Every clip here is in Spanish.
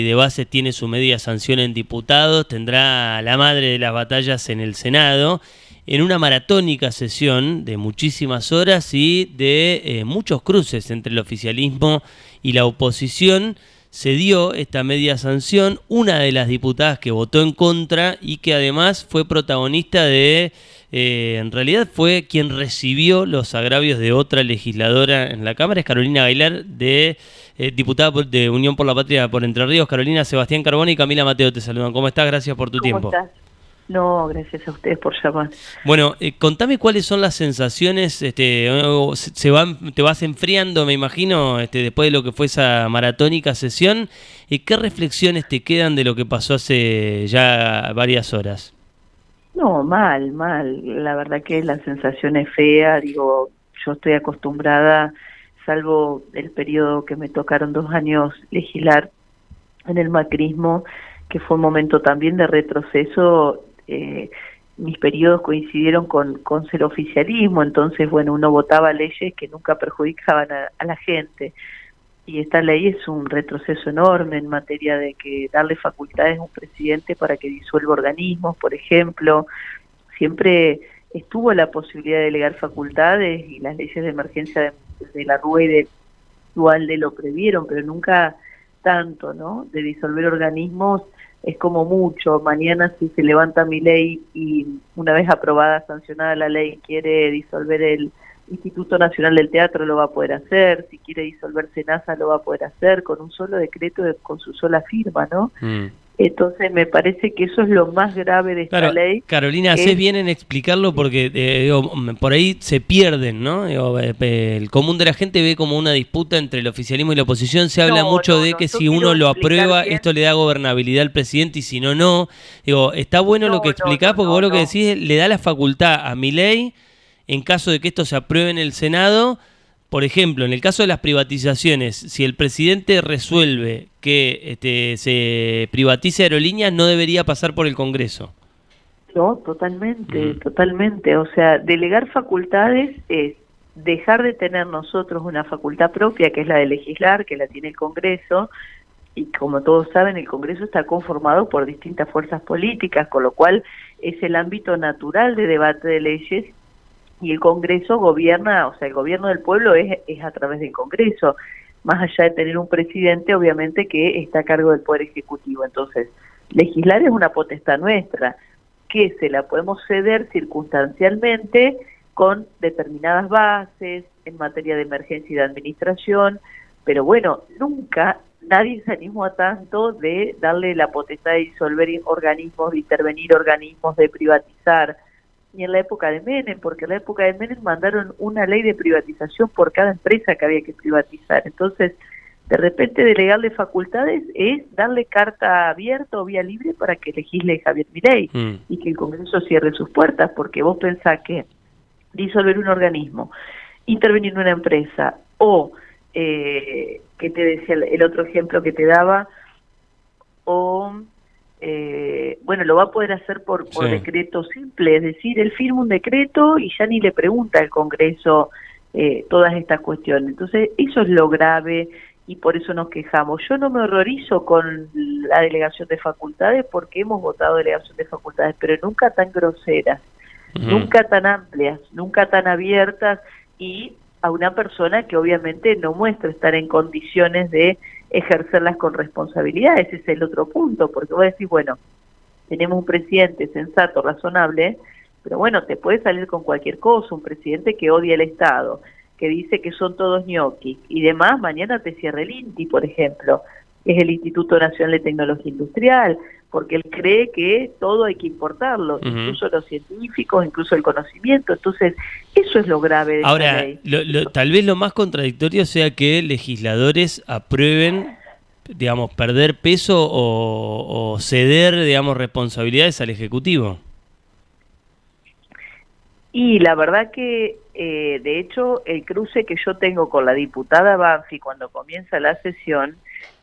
de base tiene su media sanción en diputados, tendrá la madre de las batallas en el Senado, en una maratónica sesión de muchísimas horas y de muchos cruces entre el oficialismo y la oposición. Se dio esta media sanción, una de las diputadas que votó en contra y que además fue protagonista en realidad fue quien recibió los agravios de otra legisladora en la Cámara, es Carolina Aguilar, diputada de Unión por la Patria por Entre Ríos. Carolina, Sebastián Carbone y Camila Mateo te saludan. ¿Cómo estás? Gracias por tu ¿Cómo tiempo. estás? No, gracias a ustedes por llamar. Bueno, contame cuáles son las sensaciones, te vas enfriando, me imagino, después de lo que fue esa maratónica sesión, y qué reflexiones te quedan de lo que pasó hace ya varias horas. No, mal. La verdad que la sensación es fea. Digo, yo estoy acostumbrada, salvo el periodo que me tocaron 2 años legislar en el macrismo, que fue un momento también de retroceso. Mis periodos coincidieron con ser oficialismo, entonces, bueno, uno votaba leyes que nunca perjudicaban a la gente. Y esta ley es un retroceso enorme en materia de que darle facultades a un presidente para que disuelva organismos, por ejemplo. Siempre estuvo la posibilidad de delegar facultades y las leyes de emergencia de la Rúa y de Duhalde lo previeron, pero nunca tanto, ¿no? De disolver organismos es como mucho. Mañana si se levanta mi ley y una vez aprobada, sancionada la ley, quiere disolver el Instituto Nacional del Teatro, lo va a poder hacer. Si quiere disolver SENASA, lo va a poder hacer con un solo decreto, con su sola firma, ¿no? Entonces me parece que eso es lo más grave de esta ley. Carolina, haces bien en explicarlo porque por ahí se pierden, ¿no? El común de la gente ve como una disputa entre el oficialismo y la oposición. Se habla mucho de que si uno lo aprueba, esto le da gobernabilidad al presidente y si no, no. Está bueno lo que explicás porque vos lo que decís le da la facultad a Milei en caso de que esto se apruebe en el Senado. Por ejemplo, en el caso de las privatizaciones, si el presidente resuelve que se privatice aerolíneas, no debería pasar por el Congreso. No, totalmente. O sea, delegar facultades es dejar de tener nosotros una facultad propia, que es la de legislar, que la tiene el Congreso, y como todos saben, el Congreso está conformado por distintas fuerzas políticas, con lo cual es el ámbito natural de debate de leyes. Y el Congreso gobierna, o sea, el gobierno del pueblo es a través del Congreso, más allá de tener un presidente, obviamente, que está a cargo del Poder Ejecutivo. Entonces, legislar es una potestad nuestra, que se la podemos ceder circunstancialmente con determinadas bases en materia de emergencia y de administración, pero bueno, nunca nadie se animó a tanto de darle la potestad de disolver organismos, de intervenir organismos, de privatizar, ni en la época de Menem, porque en la época de Menem mandaron una ley de privatización por cada empresa que había que privatizar. Entonces, de repente delegarle facultades es darle carta abierta o vía libre para que legisle Javier Milei y que el Congreso cierre sus puertas, porque vos pensás que disolver un organismo, intervenir en una empresa o, que te decía el otro ejemplo que te daba, o... bueno, lo va a poder hacer por decreto simple, es decir, él firma un decreto y ya ni le pregunta al Congreso todas estas cuestiones. Entonces, eso es lo grave y por eso nos quejamos. Yo no me horrorizo con la delegación de facultades porque hemos votado delegación de facultades, pero nunca tan groseras, nunca tan amplias, nunca tan abiertas y a una persona que obviamente no muestra estar en condiciones de ejercerlas con responsabilidad. Ese es el otro punto, porque vos decís, bueno, tenemos un presidente sensato, razonable, pero bueno, te puede salir con cualquier cosa, un presidente que odia el Estado, que dice que son todos ñoquis, y demás, mañana te cierra el INTI, por ejemplo, que es el Instituto Nacional de Tecnología Industrial, porque él cree que todo hay que importarlo, incluso los científicos, incluso el conocimiento. Entonces, eso es lo grave de esta ley. Tal vez lo más contradictorio sea que legisladores aprueben, digamos, perder peso o ceder, digamos, responsabilidades al Ejecutivo. Y la verdad que, de hecho, el cruce que yo tengo con la diputada Banfi cuando comienza la sesión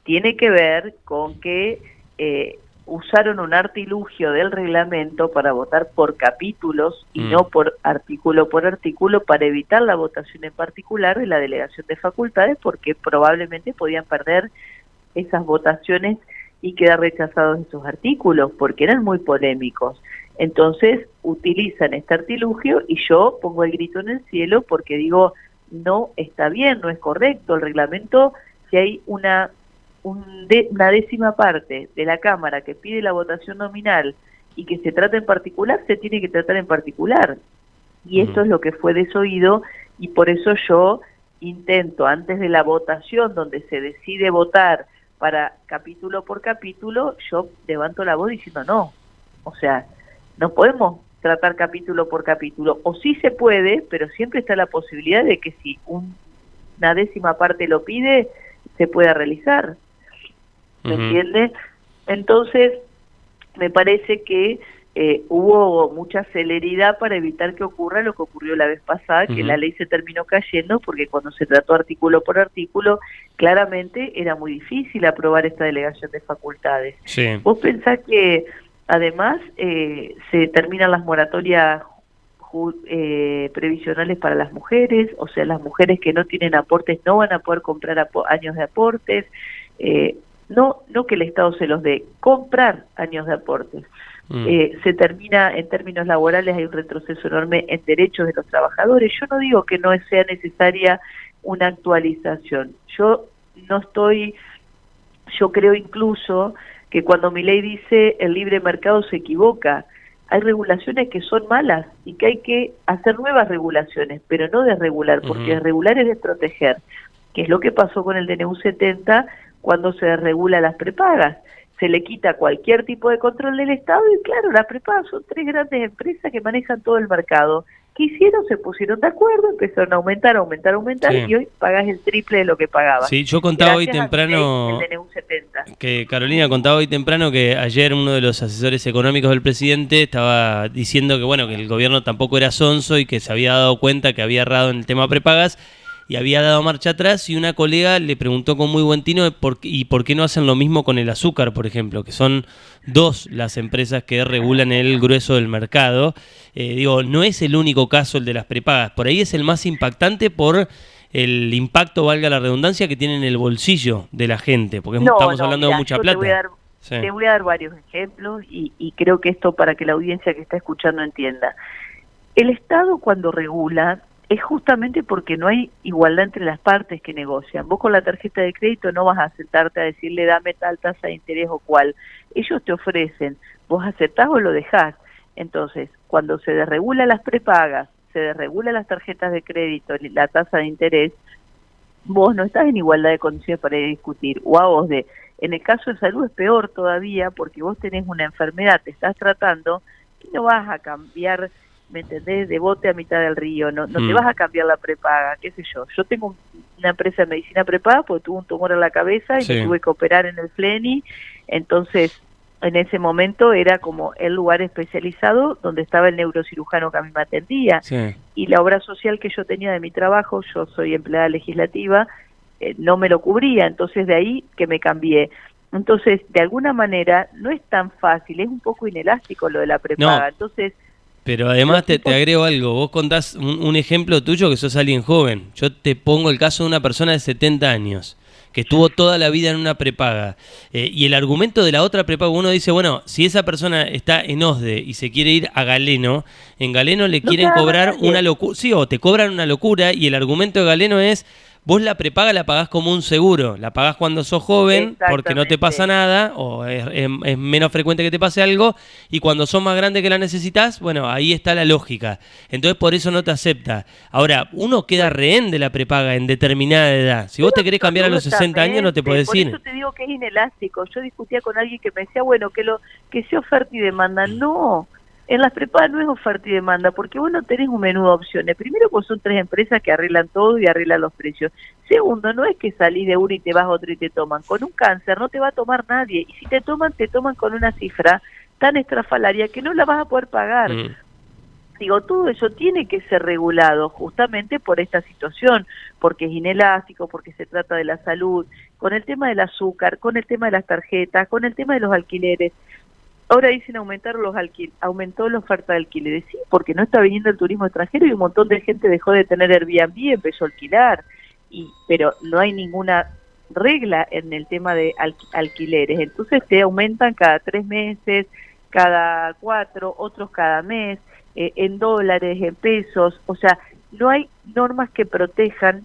tiene que ver con que usaron un artilugio del reglamento para votar por capítulos y no por artículo para evitar la votación en particular de la delegación de facultades, porque probablemente podían perder esas votaciones y quedan rechazados esos artículos porque eran muy polémicos. Entonces utilizan este artilugio y yo pongo el grito en el cielo porque digo, no está bien, no es correcto. El reglamento, si hay una décima parte de la Cámara que pide la votación nominal y que se trata en particular, se tiene que tratar en particular. Y esto es lo que fue desoído, y por eso yo intento, antes de la votación, donde se decide votar para capítulo por capítulo, yo levanto la voz diciendo no. O sea, no podemos tratar capítulo por capítulo, o sí se puede, pero siempre está la posibilidad de que si una décima parte lo pide, se pueda realizar. ¿Me entiende? Entonces, me parece que hubo mucha celeridad para evitar que ocurra lo que ocurrió la vez pasada, que la ley se terminó cayendo, porque cuando se trató artículo por artículo, claramente era muy difícil aprobar esta delegación de facultades. Sí. Vos pensás que además se terminan las moratorias previsionales para las mujeres, o sea, las mujeres que no tienen aportes no van a poder comprar años de aportes, no que el Estado se los dé, comprar años de aportes. Se termina, en términos laborales, hay un retroceso enorme en derechos de los trabajadores. Yo no digo que no sea necesaria una actualización. Yo creo incluso que cuando Milei dice el libre mercado se equivoca. Hay regulaciones que son malas y que hay que hacer nuevas regulaciones, pero no desregular, porque desregular es desproteger, que es lo que pasó con el DNU 70 cuando se desregula las prepagas. Se le quita cualquier tipo de control del Estado y claro, las prepagas son 3 grandes empresas que manejan todo el mercado. ¿Qué hicieron? Se pusieron de acuerdo, empezaron a aumentar, sí. Y hoy pagás el triple de lo que pagabas. Sí, yo contaba hoy temprano, el DNU 70. que Carolina contaba hoy temprano que ayer uno de los asesores económicos del presidente estaba diciendo que bueno, que el gobierno tampoco era sonso y que se había dado cuenta que había errado en el tema prepagas y había dado marcha atrás, y una colega le preguntó con muy buen tino por qué no hacen lo mismo con el azúcar, por ejemplo, que son 2 las empresas que regulan el grueso del mercado. No es el único caso el de las prepagas, por ahí es el más impactante por el impacto, valga la redundancia, que tiene en el bolsillo de la gente, porque estamos hablando de mucha plata. Te voy a dar varios ejemplos y creo que esto para que la audiencia que está escuchando entienda. El Estado cuando regula es justamente porque no hay igualdad entre las partes que negocian. Vos con la tarjeta de crédito no vas a sentarte a decirle dame tal tasa de interés o cual. Ellos te ofrecen, vos aceptás o lo dejás. Entonces, cuando se desregula las prepagas, se desregula las tarjetas de crédito, la tasa de interés, vos no estás en igualdad de condiciones para ir a discutir. O a vos en el caso de salud es peor todavía porque vos tenés una enfermedad, te estás tratando y no vas a cambiar, ¿me entendés? De bote a mitad del río, no te vas a cambiar la prepaga, qué sé yo. Yo tengo una empresa de medicina prepaga porque tuve un tumor en la cabeza y me tuve que operar en el FLENI, entonces en ese momento era como el lugar especializado donde estaba el neurocirujano que a mí me atendía. Y la obra social que yo tenía de mi trabajo, yo soy empleada legislativa, no me lo cubría, entonces de ahí que me cambié. Entonces, de alguna manera, no es tan fácil, es un poco inelástico lo de la prepaga. No. Entonces, pero además te agrego algo, vos contás un ejemplo tuyo que sos alguien joven. Yo te pongo el caso de una persona de 70 años que estuvo toda la vida en una prepaga. Y el argumento de la otra prepaga, uno dice, bueno, si esa persona está en OSDE y se quiere ir a Galeno, en Galeno le quieren cobrar una locura. Sí, o te cobran una locura, y el argumento de Galeno es, vos la prepaga la pagás como un seguro, la pagás cuando sos joven porque no te pasa nada, o es menos frecuente que te pase algo, y cuando sos más grande que la necesitas, bueno, ahí está la lógica. Entonces por eso no te acepta. Ahora, uno queda rehén de la prepaga en determinada edad. Si vos te querés cambiar a los 60 años, no te podés ir. Por eso te digo que es inelástico. Yo discutía con alguien que me decía, bueno, que sea oferta y demanda. No. En las prepagas no es oferta y demanda, porque vos no tenés un menú de opciones. Primero, pues son 3 empresas que arreglan todo y arreglan los precios. Segundo, no es que salís de una y te vas a otra y te toman. Con un cáncer no te va a tomar nadie. Y si te toman con una cifra tan estrafalaria que no la vas a poder pagar. Digo, todo eso tiene que ser regulado justamente por esta situación, porque es inelástico, porque se trata de la salud, con el tema del azúcar, con el tema de las tarjetas, con el tema de los alquileres. Ahora dicen aumentó la oferta de alquileres, sí, porque no está viniendo el turismo extranjero y un montón de gente dejó de tener Airbnb y empezó a alquilar, pero no hay ninguna regla en el tema de alquileres. Entonces te aumentan cada 3 meses, cada 4, otros cada mes, en dólares, en pesos. O sea, no hay normas que protejan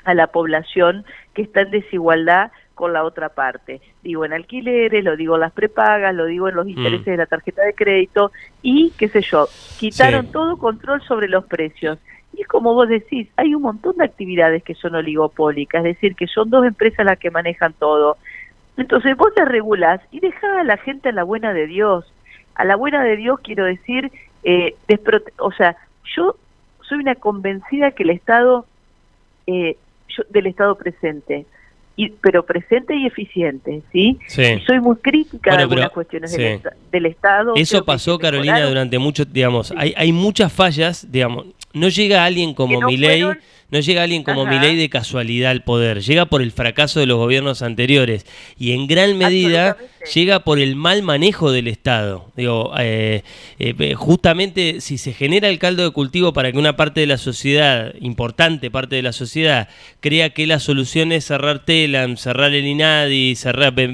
a la población que está en desigualdad con la otra parte. Digo en alquileres, lo digo en las prepagas, lo digo en los intereses de la tarjeta de crédito y, qué sé yo, quitaron todo control sobre los precios. Y es como vos decís, hay un montón de actividades que son oligopólicas, es decir, que son 2 empresas las que manejan todo. Entonces vos te regulás y dejás a la gente a la buena de Dios. A la buena de Dios quiero decir, o sea, yo soy una convencida que el Estado, del Estado presente, pero presente y eficiente, ¿sí? Y soy muy crítica de algunas cuestiones del Estado. Eso pasó, Carolina, durante mucho, digamos, hay muchas fallas, digamos, no llega alguien como Milei, no llega alguien como Milei de casualidad al poder, llega por el fracaso de los gobiernos anteriores y en gran medida llega por el mal manejo del Estado. Digo, justamente si se genera el caldo de cultivo para que una parte de la sociedad, importante parte de la sociedad, crea que la solución es cerrar Telam, cerrar el INADI,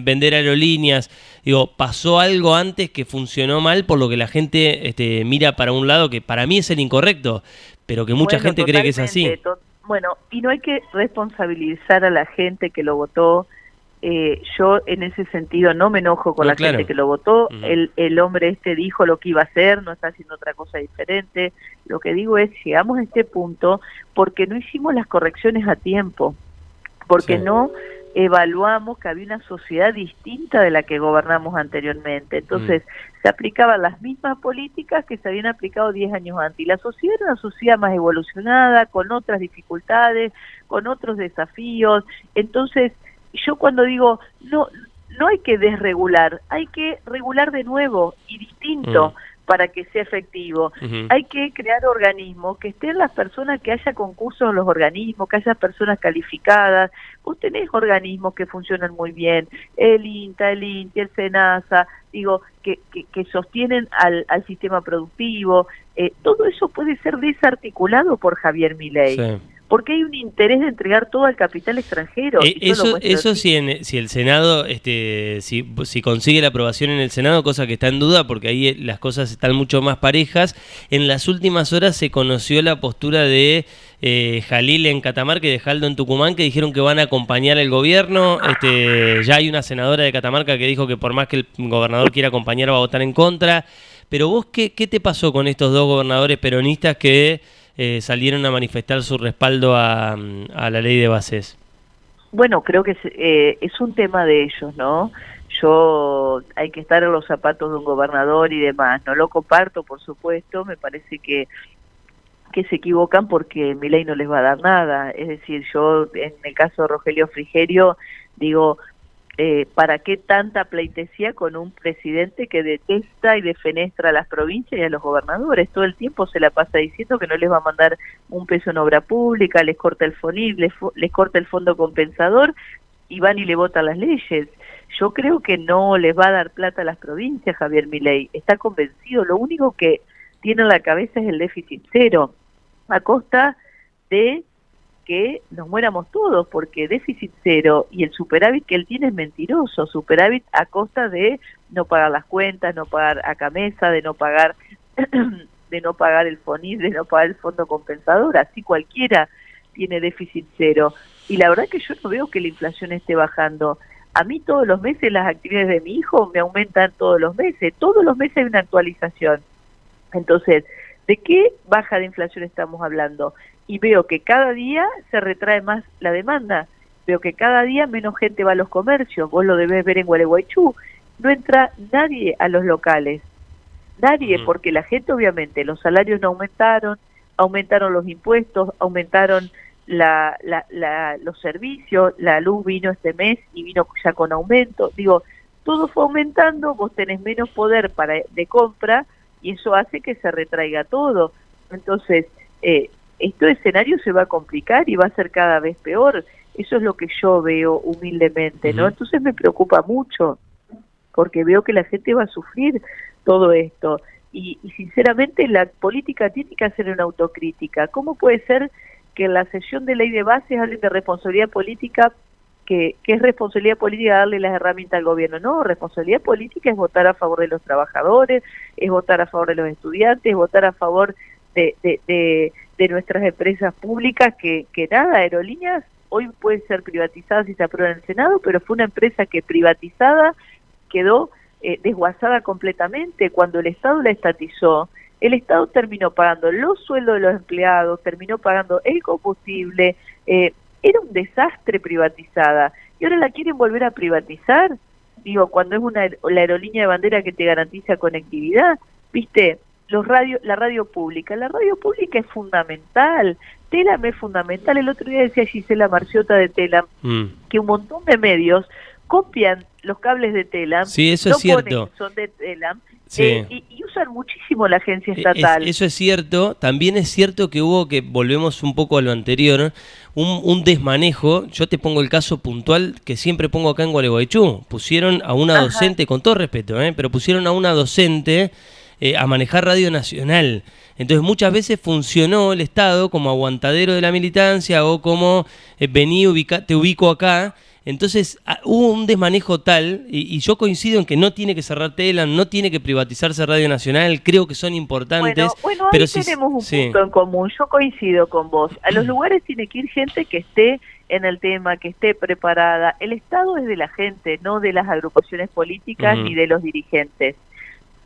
vender aerolíneas, digo, pasó algo antes que funcionó mal, por lo que la gente mira para un lado que para mí es el incorrecto, pero que mucha gente cree que es así. Bueno, y no hay que responsabilizar a la gente que lo votó. Yo en ese sentido no me enojo con la gente que lo votó. El hombre dijo lo que iba a hacer, no está haciendo otra cosa diferente. Lo que digo es, llegamos a este punto porque no hicimos las correcciones a tiempo, porque no evaluamos que había una sociedad distinta de la que gobernamos anteriormente. Entonces, se aplicaban las mismas políticas que se habían aplicado 10 años antes. Y la sociedad era una sociedad más evolucionada, con otras dificultades, con otros desafíos. Entonces, yo cuando digo, no hay que desregular, hay que regular de nuevo y distinto para que sea efectivo. Hay que crear organismos, que estén las personas, que haya concursos en los organismos, que haya personas calificadas. Vos tenés organismos que funcionan muy bien, el INTA, el INTI, el SENASA, digo, que sostienen al sistema productivo. Todo eso puede ser desarticulado por Javier Milei. Porque hay un interés de entregar todo al capital extranjero. Eso si el Senado, si consigue la aprobación en el Senado, cosa que está en duda, porque ahí las cosas están mucho más parejas. En las últimas horas se conoció la postura de Jalil en Catamarca y de Jaldo en Tucumán, que dijeron que van a acompañar al gobierno. Ya hay una senadora de Catamarca que dijo que por más que el gobernador quiera acompañar va a votar en contra. Pero vos, ¿qué te pasó con estos 2 gobernadores peronistas que salieron a manifestar su respaldo a la ley de bases? Bueno, creo que es un tema de ellos, ¿no? Hay que estar en los zapatos de un gobernador y demás. No lo comparto, por supuesto, me parece que se equivocan porque Milei no les va a dar nada. Es decir, yo en el caso de Rogelio Frigerio digo, ¿para qué tanta pleitesía con un presidente que detesta y defenestra a las provincias y a los gobernadores? Todo el tiempo se la pasa diciendo que no les va a mandar un peso en obra pública, les corta el FONIP, les corta el fondo compensador y van y le votan las leyes. Yo creo que no les va a dar plata a las provincias Javier Milei, está convencido. Lo único que tiene en la cabeza es el déficit cero, a costa de que nos muéramos todos, porque déficit cero y el superávit que él tiene es mentiroso. Superávit a costa de no pagar las cuentas, no pagar a Camesa, de no pagar el FONIP, de no pagar el fondo compensador. Así cualquiera tiene déficit cero. Y la verdad que yo no veo que la inflación esté bajando. A mí todos los meses las actividades de mi hijo me aumentan todos los meses hay una actualización. Entonces, ¿de qué baja de inflación estamos hablando? Y veo que cada día se retrae más la demanda, veo que cada día menos gente va a los comercios. Vos lo debés ver en Gualeguaychú, no entra nadie a los locales, nadie, porque la gente, obviamente, los salarios no aumentaron los impuestos, aumentaron los servicios, la luz vino este mes y vino ya con aumento. Digo, todo fue aumentando, vos tenés menos poder de compra y eso hace que se retraiga todo. Entonces, este escenario se va a complicar y va a ser cada vez peor. Eso es lo que yo veo humildemente, ¿no? Entonces me preocupa mucho, porque veo que la gente va a sufrir todo esto. Y sinceramente la política tiene que hacer una autocrítica. ¿Cómo puede ser que en la sesión de ley de bases hablen de responsabilidad política que es responsabilidad política darle las herramientas al gobierno. No, responsabilidad política es votar a favor de los trabajadores, es votar a favor de los estudiantes, es votar a favor de nuestras empresas públicas, que nada, Aerolíneas hoy puede ser privatizada si se aprueba en el Senado, pero fue una empresa que privatizada quedó desguazada completamente. Cuando el Estado la estatizó, el Estado terminó pagando los sueldos de los empleados, terminó pagando el combustible, era un desastre privatizada, y ahora la quieren volver a privatizar, digo, cuando es la aerolínea de bandera que te garantiza conectividad, viste, la radio pública es fundamental, Telam es fundamental. El otro día decía Gisela Marciota de Telam que un montón de medios copian los cables de Telam, sí, eso es cierto, que son de Telam, sí. y usan muchísimo la agencia estatal. Eso es cierto. También es cierto que volvemos un poco a lo anterior, un desmanejo. Yo te pongo el caso puntual que siempre pongo acá en Gualeguaychú. Pusieron a una docente, con todo respeto, pero pusieron a una docente a manejar Radio Nacional. Entonces muchas veces funcionó el Estado como aguantadero de la militancia o como vení, te ubico acá. Entonces hubo un desmanejo tal, y yo coincido en que no tiene que cerrar Telam, no tiene que privatizarse Radio Nacional, creo que son importantes. Bueno, ahí pero tenemos un punto en común, yo coincido con vos. A los lugares tiene que ir gente que esté en el tema, que esté preparada. El Estado es de la gente, no de las agrupaciones políticas ni de los dirigentes.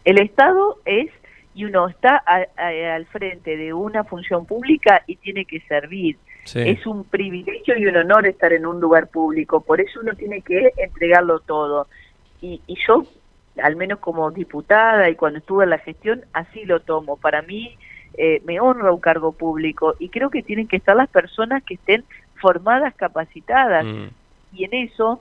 El Estado es, y uno está al frente de una función pública y tiene que servir. Sí. Es un privilegio y un honor estar en un lugar público, por eso uno tiene que entregarlo todo. Y yo, al menos como diputada y cuando estuve en la gestión, así lo tomo. Para mí me honra un cargo público y creo que tienen que estar las personas que estén formadas, capacitadas. Y en eso,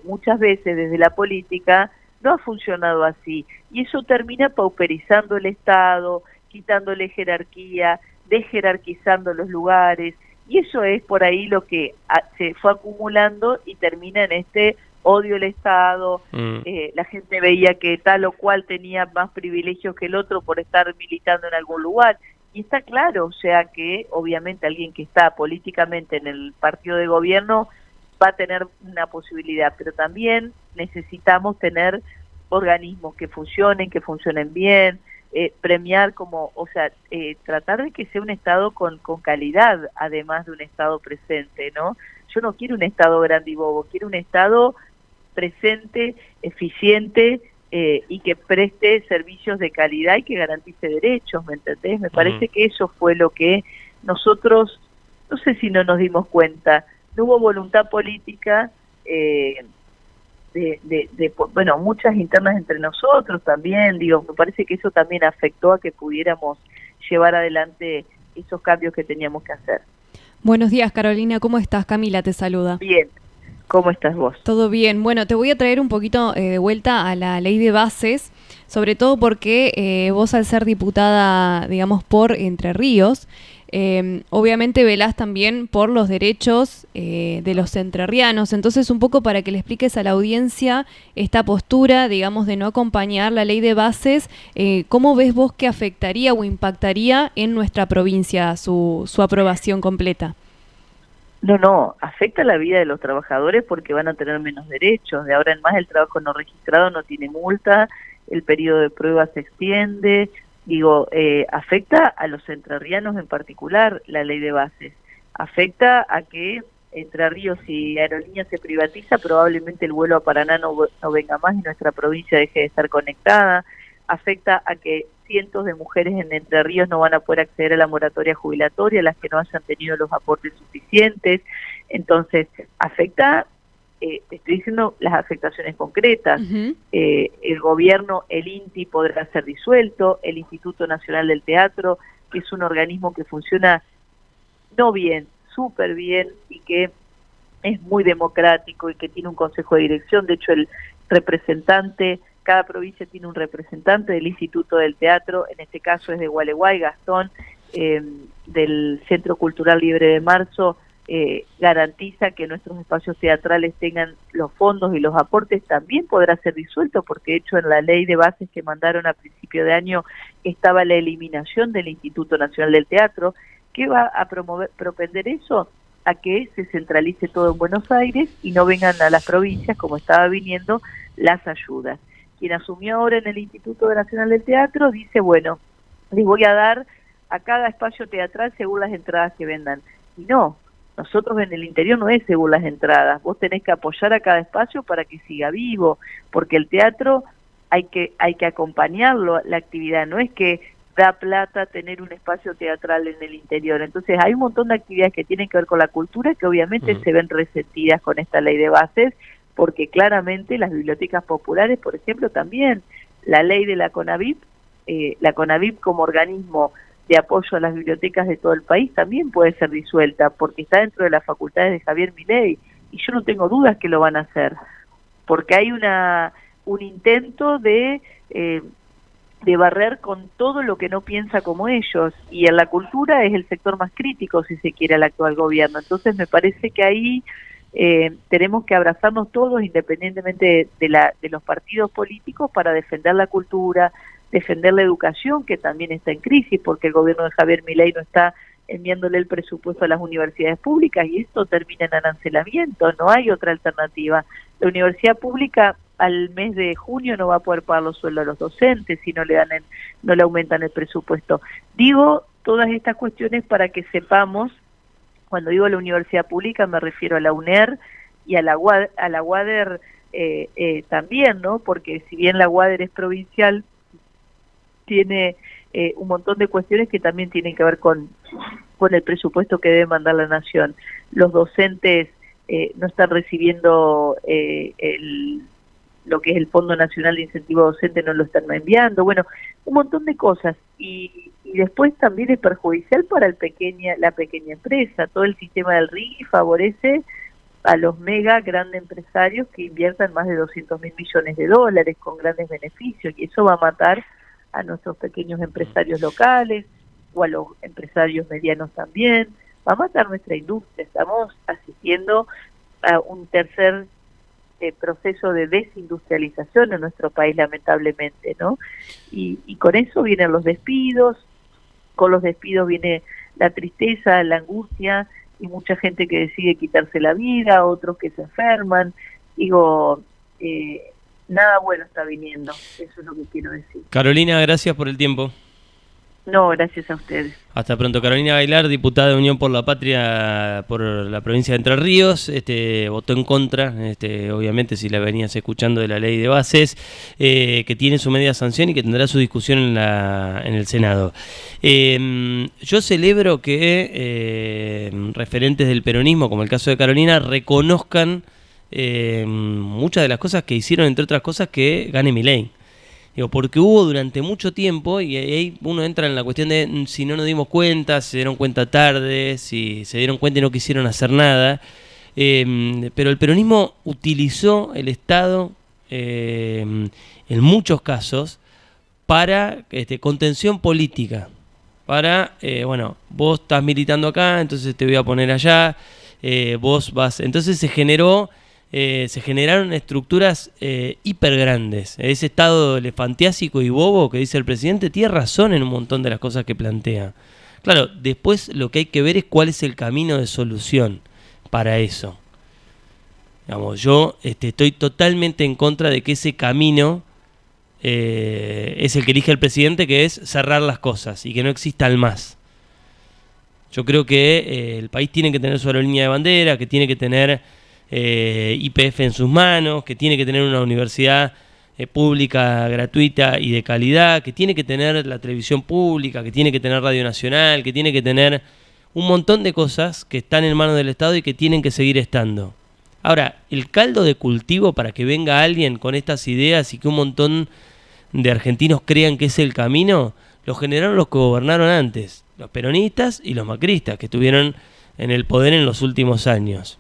muchas veces desde la política, no ha funcionado así. Y eso termina pauperizando el Estado, quitándole jerarquía, desjerarquizando los lugares, y eso es por ahí lo que se fue acumulando y termina en este odio al Estado. La gente veía que tal o cual tenía más privilegios que el otro por estar militando en algún lugar, y está claro, o sea que obviamente alguien que está políticamente en el partido de gobierno va a tener una posibilidad, pero también necesitamos tener organismos que funcionen bien, premiar tratar de que sea un Estado con calidad, además de un Estado presente, ¿no? Yo no quiero un Estado grande y bobo, quiero un Estado presente, eficiente, y que preste servicios de calidad y que garantice derechos, ¿me entendés? Me parece que eso fue lo que nosotros, no sé si no nos dimos cuenta, no hubo voluntad política, bueno, muchas internas entre nosotros también, digo, me parece que eso también afectó a que pudiéramos llevar adelante esos cambios que teníamos que hacer. Buenos días, Carolina, ¿cómo estás? Camila te saluda. Bien, ¿cómo estás vos? Todo bien. Bueno, te voy a traer un poquito de vuelta a la ley de bases, sobre todo porque vos, al ser diputada, digamos, por Entre Ríos, obviamente velás también por los derechos de los entrerrianos. Entonces, un poco para que le expliques a la audiencia esta postura, digamos, de no acompañar la ley de bases, ¿cómo ves vos que afectaría o impactaría en nuestra provincia su aprobación completa? No, afecta la vida de los trabajadores porque van a tener menos derechos. De ahora en más el trabajo no registrado no tiene multa, el periodo de prueba se extiende. Digo, afecta a los entrerrianos en particular la ley de bases. Afecta a que Entre Ríos y Aerolíneas se privatiza, probablemente el vuelo a Paraná no venga más y nuestra provincia deje de estar conectada. Afecta a que cientos de mujeres en Entre Ríos no van a poder acceder a la moratoria jubilatoria, las que no hayan tenido los aportes suficientes. Entonces, afecta, te estoy diciendo las afectaciones concretas. El gobierno, el INTI podrá ser disuelto, el Instituto Nacional del Teatro, que es un organismo que funciona no bien, súper bien, y que es muy democrático y que tiene un consejo de dirección. De hecho, el representante, cada provincia tiene un representante del Instituto del Teatro, en este caso es de Gualeguay, Gastón, del Centro Cultural Libre de Marzo, garantiza que nuestros espacios teatrales tengan los fondos y los aportes. También podrá ser disuelto, porque de hecho en la ley de bases que mandaron a principio de año estaba la eliminación del Instituto Nacional del Teatro. ¿Qué va a propender eso? a que se centralice todo en Buenos Aires y no vengan a las provincias como estaba viniendo las ayudas. Quien asumió ahora en el Instituto Nacional del Teatro dice, bueno, les voy a dar a cada espacio teatral según las entradas que vendan. Y no, nosotros en el interior no es según las entradas, vos tenés que apoyar a cada espacio para que siga vivo, porque el teatro hay que acompañarlo, la actividad, no es que da plata tener un espacio teatral en el interior. Entonces hay un montón de actividades que tienen que ver con la cultura que obviamente se ven resentidas con esta ley de bases, porque claramente las bibliotecas populares, por ejemplo, también la ley de la CONAVIP como organismo de apoyo a las bibliotecas de todo el país también puede ser disuelta, porque está dentro de las facultades de Javier Milei, y yo no tengo dudas que lo van a hacer, porque hay un intento de barrer con todo lo que no piensa como ellos, y en la cultura es el sector más crítico, si se quiere, al actual gobierno. Entonces me parece que ahí tenemos que abrazarnos todos, independientemente de los partidos políticos, para defender la cultura, defender la educación, que también está en crisis, porque el gobierno de Javier Milei no está enviándole el presupuesto a las universidades públicas, y esto termina en arancelamiento, no hay otra alternativa. La universidad pública al mes de junio no va a poder pagar los sueldos a los docentes si no le aumentan el presupuesto. Digo todas estas cuestiones para que sepamos, cuando digo la universidad pública me refiero a la UNER y a la UADER también, ¿no? Porque si bien la UADER es provincial, tiene un montón de cuestiones que también tienen que ver con el presupuesto que debe mandar la nación. Los docentes no están recibiendo lo que es el Fondo Nacional de Incentivo Docente, no lo están enviando, bueno, un montón de cosas, y después también es perjudicial para la pequeña empresa. Todo el sistema del RIGI favorece a los mega grandes empresarios que inviertan más de 200.000 millones de dólares con grandes beneficios, y eso va a matar a nuestros pequeños empresarios locales o a los empresarios medianos también, va a matar nuestra industria. Estamos asistiendo a un tercer proceso de desindustrialización en nuestro país, lamentablemente, ¿no? Y con eso vienen los despidos, con los despidos viene la tristeza, la angustia, y mucha gente que decide quitarse la vida, otros que se enferman. Digo, nada bueno está viniendo, eso es lo que quiero decir. Carolina, gracias por el tiempo. No, gracias a ustedes. Hasta pronto. Carolina Gaylar, diputada de Unión por la Patria por la provincia de Entre Ríos, votó en contra, obviamente si la venías escuchando, de la ley de bases, que tiene su media sanción y que tendrá su discusión en el Senado. Yo celebro que referentes del peronismo, como el caso de Carolina, reconozcan muchas de las cosas que hicieron, entre otras cosas, que gane Milei. Digo, porque hubo durante mucho tiempo, y ahí uno entra en la cuestión de si no nos dimos cuenta, si se dieron cuenta tarde, si se dieron cuenta y no quisieron hacer nada, pero el peronismo utilizó el Estado en muchos casos para contención política, para, bueno, vos estás militando acá, entonces te voy a poner allá, vos vas, entonces se generaron estructuras hiper grandes. Ese estado elefantiásico y bobo que dice el presidente tiene razón en un montón de las cosas que plantea. Claro, después lo que hay que ver es cuál es el camino de solución para eso. Digamos, yo estoy totalmente en contra de que ese camino es el que elige el presidente, que es cerrar las cosas y que no existan más. Yo creo que el país tiene que tener su aerolínea de bandera, que tiene que tener YPF en sus manos, que tiene que tener una universidad pública, gratuita y de calidad, que tiene que tener la televisión pública, que tiene que tener Radio Nacional, que tiene que tener un montón de cosas que están en manos del Estado y que tienen que seguir estando. Ahora, el caldo de cultivo para que venga alguien con estas ideas y que un montón de argentinos crean que es el camino, lo generaron los que gobernaron antes, los peronistas y los macristas, que estuvieron en el poder en los últimos años.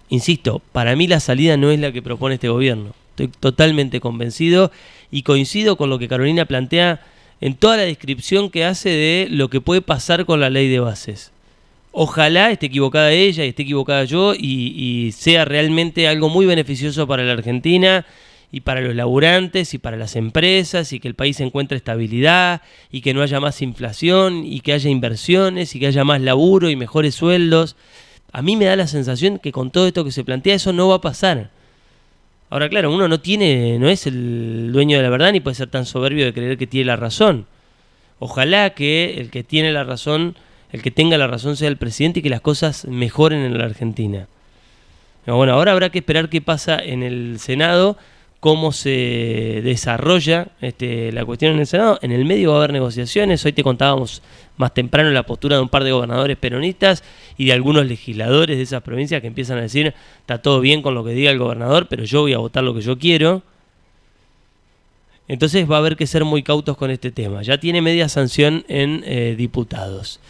Insisto, para mí la salida no es la que propone este gobierno. Estoy totalmente convencido y coincido con lo que Carolina plantea en toda la descripción que hace de lo que puede pasar con la ley de bases. Ojalá esté equivocada ella y esté equivocada yo y sea realmente algo muy beneficioso para la Argentina y para los laburantes y para las empresas, y que el país encuentre estabilidad y que no haya más inflación y que haya inversiones y que haya más laburo y mejores sueldos. A mí me da la sensación que con todo esto que se plantea eso no va a pasar. Ahora, claro, uno no es el dueño de la verdad ni puede ser tan soberbio de creer que tiene la razón. Ojalá que el que tiene la razón, el que tenga la razón sea el presidente y que las cosas mejoren en la Argentina. Bueno, ahora habrá que esperar qué pasa en el Senado, cómo se desarrolla la cuestión en el Senado. En el medio va a haber negociaciones. Hoy te contábamos más temprano la postura de un par de gobernadores peronistas y de algunos legisladores de esas provincias que empiezan a decir, está todo bien con lo que diga el gobernador, pero yo voy a votar lo que yo quiero. Entonces va a haber que ser muy cautos con este tema. Ya tiene media sanción en diputados.